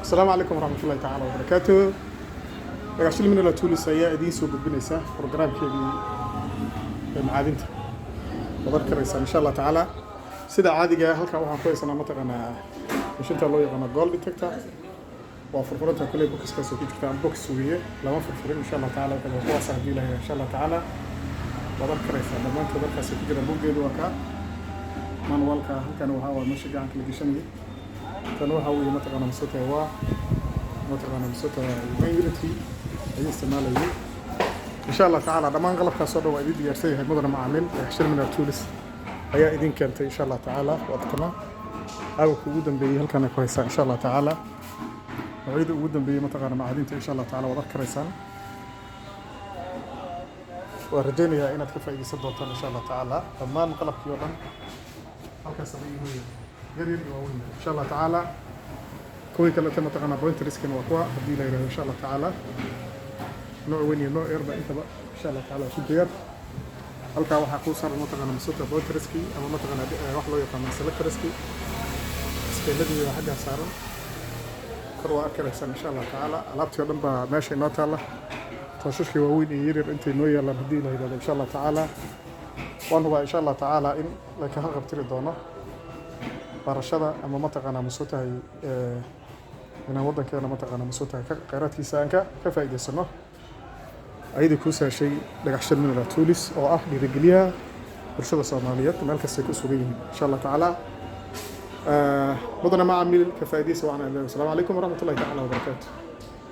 السلام عليكم ورحمة الله تعالى وبركاته. دغاشل من توليس ayaa idin soo gudbinaysa barnaamijkeedii macadinta wadarkaraysa insha Allah taala sida caadiga halka waxaan ku haysanaa mataqaanaa mishinta loo yaqaan gold detector waa furfuranta kale boxkaas ku jirta box weeye lama furfurin insha Allah taala waxa ku wasaxdi ilaahay insha Allah taala wadarkaraysa dhamaantood halkaas ku jira buugeedu waa ka manualka halkan waxa meesha gacan kala gashanay tan waxa weeye mataqaanaa mas'uulka waa mataqaanaa mas'uulka maynirti ay isticmaalayeen insha Allah taala dhamaan qalabkaas oo dhaw idin diyaarsan yahay mudana macaamiil xashir min toolis ayaa idin keentay insha Allah taala wadkana aw ugu dambeeyay halkan ay ku haysaa insha Allah taala wayda ugu dambeeyay mataqaanaa macadinta insha Allah taala wada karaysan waa rajaynayaa inaad ka faa'iideysan doontaan insha Allah taala dhamaan qalabkii oo dhan halkaas ay yihiin يريد وين إن شاء الله تعالى كوي كلا تم تقنا بوينت ريسكين وقوى بدي له إن شاء الله تعالى نوع وين نوع يربع أنت بقى إن شاء الله تعالى شو دير هل كان واحد صار متقنا مسوته بوينت ريسكي أما متقنا واحد لو يقام سلك ريسكي الذي حاجة صار كروا أكل إن شاء الله تعالى لابد يوم ماشي نوت الله توشش كي وين يريد أنت نوع يلا بدي له إن شاء الله تعالى وأنا إن شاء الله تعالى إن لك هذا بتري دونه barashada ama mataqaanaa mas'uultahay inaan wadankeena mataqaanaa mas'uultahay kheyraadkiisa aan ka faa'iideysano ayda ku saashay dhagaxshan min toolis oo ah dhiirigeliyaha bulshada Soomaaliyeed meel kasta ku sugan yihiin insha Allah taala mudana macaamiil ka faa'iideysa waxaan leeyahay assalaamu calaykum waraxmatullaahi taala wabarakaatuh.